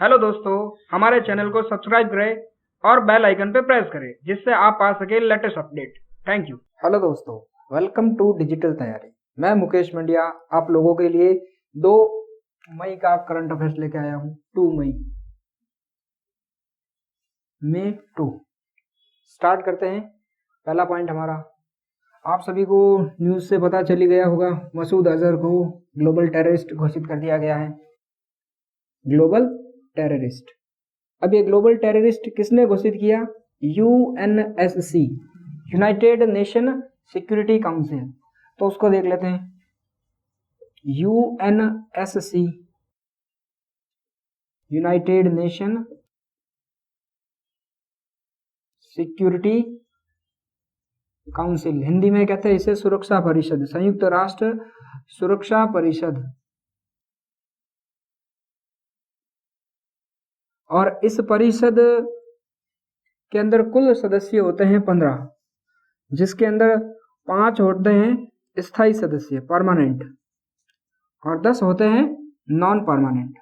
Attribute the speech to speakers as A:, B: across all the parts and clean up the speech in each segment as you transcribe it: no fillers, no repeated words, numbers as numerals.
A: Hello दोस्तों, हमारे channel को सब्सक्राइब करें और बेल आइकन पे प्रेस करें जिससे आप पा सके latest update. Thank you.
B: Hello दोस्तों, वेलकम टू डिजिटल तैयारी। मैं मुकेश मंडिया आप लोगों के लिए 2 मई का करंट अफेयर्स लेके आया हूँ। 2 मई में 2 स्टार्ट करते हैं। पहला पॉइंट हमारा, आप सभी को न्यूज़ से पता चली गया होगा, मसूद अजहर को ग्लोबल टेररिस्ट घोषित कर दिया गया है। Global terrorist. अब ये ग्लोबल टेररिस्ट किसने घोषित किया? UNSC, United nation security council. तो उसको देख लेते हैं। UNSC, United nation security council, Hindi में कहते हैं इसे सुरक्षा परिषद, संयुक्त राष्ट्र सुरक्षा परिषद। और इस परिषद के अंदर कुल सदस्य होते हैं 15, जिसके अंदर 5 होते हैं स्थायी सदस्य परमानेंट और 10 होते हैं नॉन परमानेंट।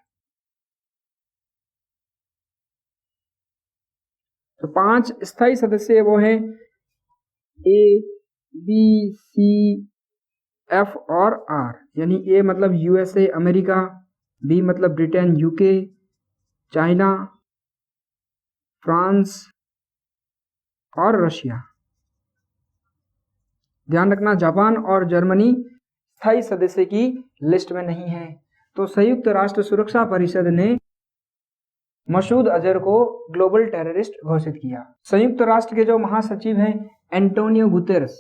B: तो 5 स्थायी सदस्य वो हैं ए, बी, सी, एफ और आर। यानी ए मतलब यूएसए अमेरिका, बी मतलब ब्रिटेन यूके, चाइना, फ्रांस और रशिया। ध्यान रखना, जापान और जर्मनी स्थायी सदस्य की लिस्ट में नहीं है। तो संयुक्त राष्ट्र सुरक्षा परिषद ने मसूद अजहर को ग्लोबल टेररिस्ट घोषित किया। संयुक्त राष्ट्र के जो महासचिव हैं एंटोनियो गुतेरस,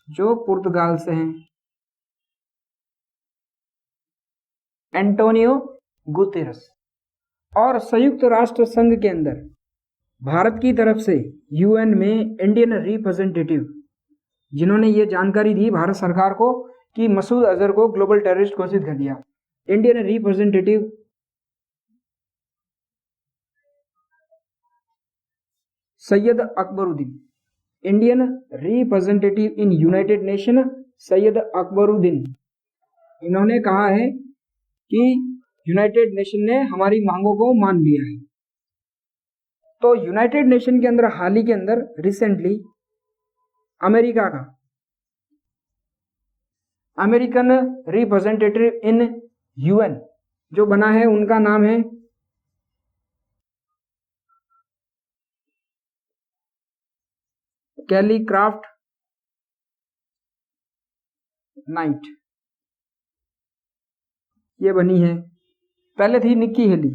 B: जो पुर्तगाल से हैं, एंटोनियो गुतेरस। और संयुक्त राष्ट्र संघ के अंदर भारत की तरफ से यूएन में इंडियन रिप्रेजेंटेटिव, जिन्होंने ये जानकारी दी भारत सरकार को कि मसूद अजहर को ग्लोबल टेररिस्ट घोषित कर दिया, Indian representative Syed Akbaruddin, Indian representative in United nation Syed Akbaruddin. इन्होंने कहा है कि यूनाइटेड नेशन ने हमारी मांगों को मान लिया है। तो यूनाइटेड नेशन के अंदर हाल ही के अंदर रिसेंटली अमेरिका का अमेरिकन रिप्रेजेंटेटिव इन यूएन जो बना है, उनका नाम है कैली क्राफ्ट नाइट। ये बनी है, पहले थी निक्की हेली।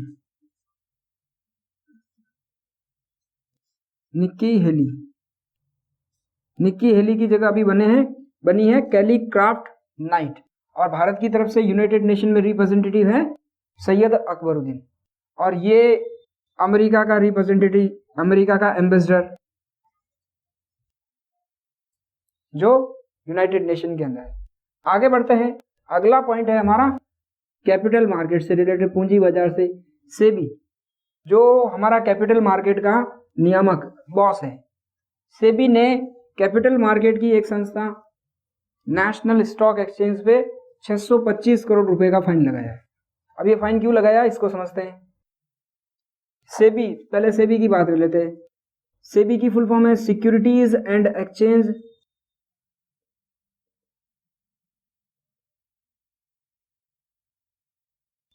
B: निक्की हेली की जगह अभी बनी है कैली क्राफ्ट नाइट। और भारत की तरफ से यूनाइटेड नेशन में रिप्रेजेंटेटिव है सैयद अकबरुद्दीन। और ये अमेरिका का रिप्रेजेंटेटिव, अमेरिका का एम्बेसडर जो यूनाइटेड नेशन के अंदर है। आगे बढ़ते हैं। अगला पॉइंट है हमारा कैपिटल मार्केट से रिलेटेड, पूंजी बाजार से। सेबी, जो हमारा कैपिटल मार्केट का नियामक बॉस है, सेबी ने कैपिटल मार्केट की एक संस्था नेशनल स्टॉक एक्सचेंज पे 625 करोड़ रुपए का फाइन लगाया है। अब ये फाइन क्यों लगाया, इसको समझते हैं। सेबी, पहले सेबी की बात कर लेते हैं। सेबी की फुल फॉर्म है securities and exchange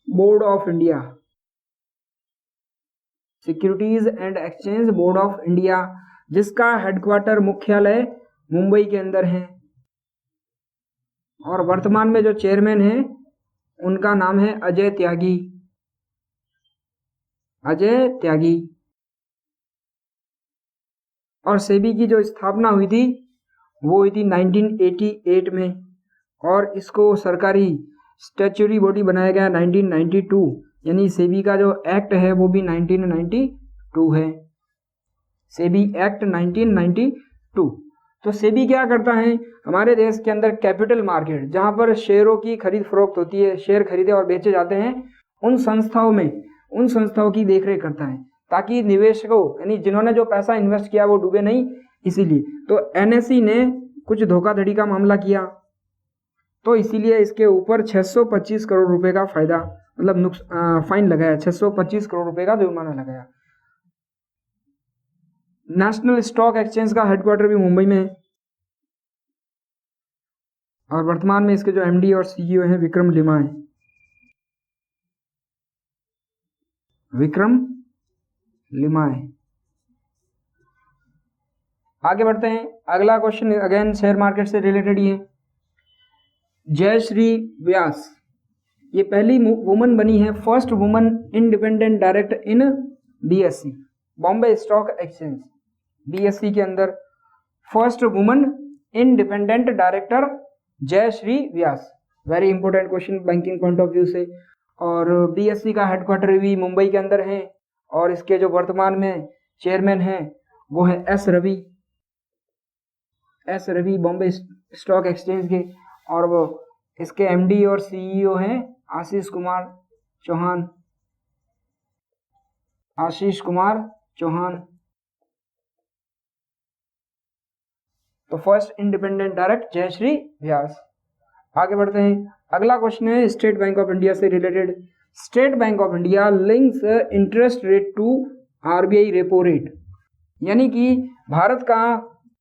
B: board of India. Securities and exchange board of India, जिसका हेडक्वार्टर मुख्यालय मुंबई के अंदर है। और वर्तमान में जो चेयरमैन है उनका नाम है अजय त्यागी। और सेबी की जो स्थापना हुई थी वो हुई थी 1988 में, और इसको सरकारी स्टैच्यूटरी बॉडी बनाया गया 1992। यानी सेबी का जो एक्ट है वो भी 1992 है, सेबी एक्ट 1992। तो सेबी क्या करता है, हमारे देश के अंदर कैपिटल मार्केट जहां पर शेयरों की खरीद फरोख्त होती है, शेयर खरीदे और बेचे जाते हैं, उन संस्थाओं की देखरेख करता है, ताकि निवेशकों यानी जिन्होंने जो पैसा इन्वेस्ट किया वो डूबे नहीं। इसीलिए तो एनएसई ने कुछ धोखाधड़ी का मामला किया तो इसीलिए इसके ऊपर 625 करोड़ रुपए का फायदा मतलब फाइन लगाया, 625 करोड़ रुपए का जुर्माना लगाया। नेशनल स्टॉक एक्सचेंज का हेडक्वार्टर भी मुंबई में है और वर्तमान में इसके जो एमडी और सीईओ हैं विक्रम लिमाय। विक्रम लिमाय। आगे बढ़ते हैं। अगला क्वेश्चन अगेन शेयर मार्केट से रिलेटेड ही है। जयश्री व्यास ये पहली वुमन बनी है, first woman independent director in BSE Bombay stock exchange. BSE के अंदर first woman independent director Jayshree Vyas. Very important question banking point of view से। और बीएससी का हेडक्वार्टर भी मुंबई के अंदर है और इसके जो वर्तमान में चेयरमैन हैं वो है S Ravi Bombay stock exchange के, और वो इसके एमडी और सीईओ हैं आशीष कुमार चौहान। तो first independent director Jayshree Vyas. आगे बढ़ते हैं। अगला क्वेश्चन है स्टेट बैंक ऑफ इंडिया से related. State Bank of India links interest rate to RBI repo rate, यानी कि भारत का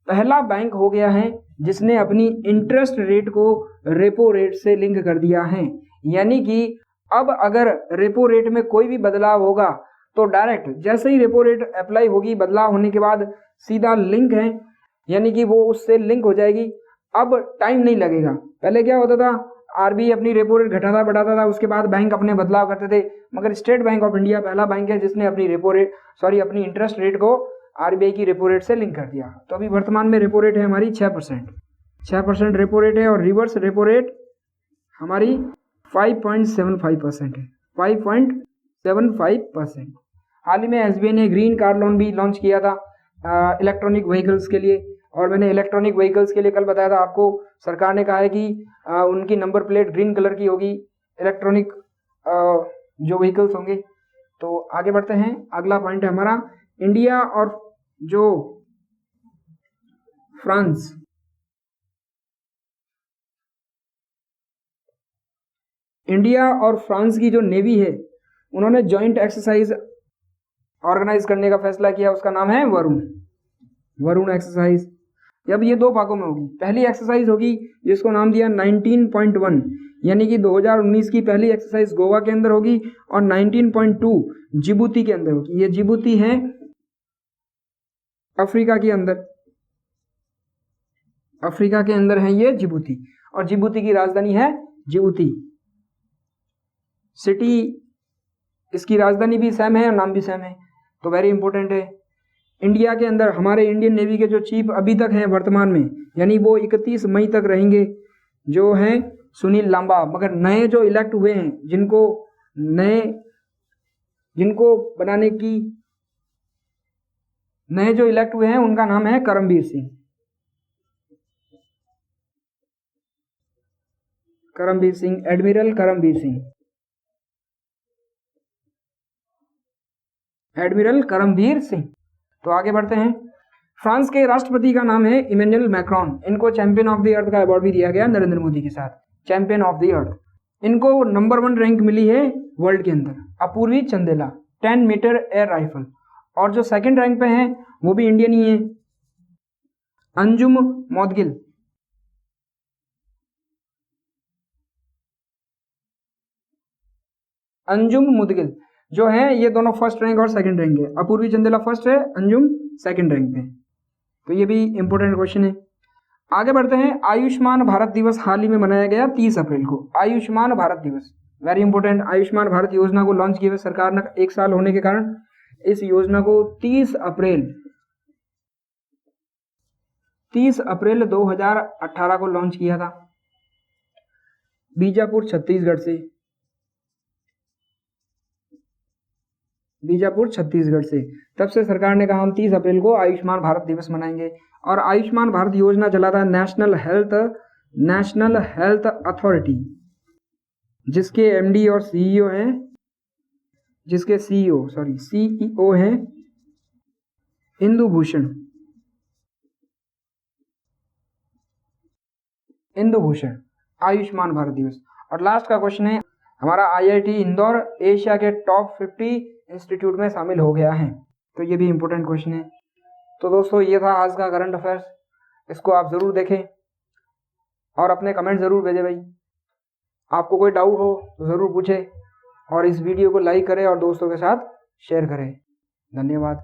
B: पहला बैंक हो गया है जिसने अपनी इंटरेस्ट रेट को रेपो रेट से लिंक कर दिया है। यानी कि अब अगर रेपो रेट में कोई भी बदलाव होगा तो डायरेक्ट जैसे ही रेपो रेट अप्लाई होगी, बदलाव होने के बाद सीधा लिंक है, यानी कि वो उससे लिंक हो जाएगी। अब टाइम नहीं लगेगा। पहले क्या होता था, आरबीआई अपनी रेपो रेट घटाता बढ़ाता था, उसके बाद बैंक अपने बदलाव करते थे, मगर स्टेट बैंक ऑफ इंडिया पहला बैंक है जिसने अपनी अपनी इंटरेस्ट रेट को आरबीआई की रेपो रेट से लिंक कर दिया। तो अभी वर्तमान में रेपो रेट है हमारी 6% रेपो रेट है और रिवर्स रेपो रेट हमारी 5.75% है, 5.75%। हाल ही में एसबीआई ने ग्रीन कार लोन भी लॉन्च किया था इलेक्ट्रॉनिक व्हीकल्स के लिए, और मैंने इलेक्ट्रॉनिक व्हीकल्स के लिए कल बताया था आपको, सरकार ने कहा है कि उनकी नंबर प्लेट ग्रीन कलर की होगी, इलेक्ट्रॉनिक जो व्हीकल्स होंगे। तो आगे बढ़ते हैं। अगला पॉइंट है हमारा इंडिया और जो फ्रांस, इंडिया और फ्रांस की जो नेवी है उन्होंने जॉइंट एक्सरसाइज ऑर्गेनाइज करने का फैसला किया, उसका नाम है वरुण एक्सरसाइज। अब ये दो भागों में होगी। पहली एक्सरसाइज होगी जिसको नाम दिया 19.1, यानी कि 2019 की पहली एक्सरसाइज गोवा के अंदर होगी, और 19.2 जिबूती के अंदर होगी। ये जिबूती है अफ्रीका के अंदर है ये जिबूती, और जिबूती की राजधानी है जिबूती सिटी। इसकी राजधानी भी सेम है और नाम भी सेम है, तो वेरी इंपॉर्टेंट है। इंडिया के अंदर हमारे इंडियन नेवी के जो चीफ अभी तक हैं वर्तमान में, यानी वो 31 मई तक रहेंगे, जो हैं सुनील लांबा। मगर नए जो इलेक्ट हुए हैं, जिनको बनाने की नए जो इलेक्ट हुए हैं उनका नाम है करमबीर सिंह। एडमिरल करमबीर सिंह। तो आगे बढ़ते हैं। फ्रांस के राष्ट्रपति का नाम है इमैनुअल मैक्रोन। इनको चैंपियन ऑफ द अर्थ का अवार्ड भी दिया गया नरेंद्र मोदी के साथ, चैंपियन ऑफ द अर्थ। इनको नंबर 1 रैंक मिली है वर्ल्ड के अंदर। Apurvi Chandela 10 metre air rifle, और जो सेकंड रैंक पे हैं वो भी इंडियन ही है, अंजुम मुदगिल जो है, ये दोनों फर्स्ट रैंक और सेकंड रैंक है। अपूर्वी चंदेला फर्स्ट है, अंजुम सेकंड रैंक पे। तो ये भी इंपॉर्टेंट क्वेश्चन है। आगे बढ़ते हैं। आयुष्मान भारत दिवस हाल ही में मनाया गया 30 अप्रैल को। आयुष्मान भारत दिवस वेरी इंपॉर्टेंट। आयुष्मान भारत योजना को लॉन्च किए हुए सरकार ने 1 साल होने के कारण इस योजना को 30 अप्रैल 2018 को लॉन्च किया था बीजापुर छत्तीसगढ़ से। तब से सरकार ने कहा हम 30 अप्रैल को आयुष्मान भारत दिवस मनाएंगे। और आयुष्मान भारत योजना चलाता है नेशनल हेल्थ अथॉरिटी, जिसके एमडी और सीईओ हैं, सीईओ हैं इंदु भूषण। आयुष्मान भारत दिवस। और लास्ट का क्वेश्चन है, हमारा IIT इंदौर एशिया के टॉप 50 इंस्टीट्यूट में शामिल हो गया है। तो ये भी इम्पोर्टेंट क्वेश्चन है। तो दोस्तों ये था आज का करंट अफेयर्स, इसको आप ज़रूर देखें और अपने कमेंट ज़रूर भेजें भाई। आपको कोई डाउट हो तो ज़रूर पूछें और इस वीडियो को लाइक करें और दोस्तों के साथ शेयर करें। धन्यवाद।